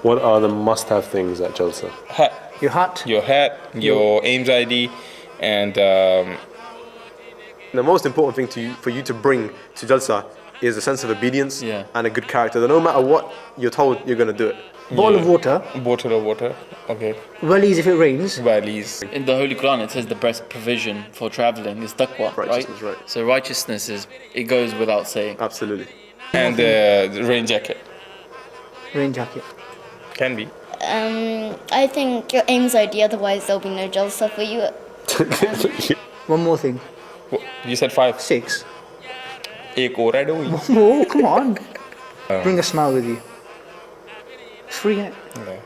What are the must-have things at Jalsa? Hat. Your hat. Your hat, your AIMS ID, and The most important thing for you to bring to Jalsa is a sense of obedience and a good character. That no matter what you're told, you're going to do it. Bottle of water. Bottle of water. Okay. Wellies if it rains. Valleys. In the Holy Quran, it says the best provision for traveling is taqwa, Righteousness, right? right. So righteousness it goes without saying. Absolutely. And the rain jacket. Rain jacket. Can be. I think your AIMS ID, otherwise there'll be no Jalsa for you. One more thing. You said 5. 6. Ek aur add hui. Oh, come on. Bring a smile with you. It's free, innit? Yeah.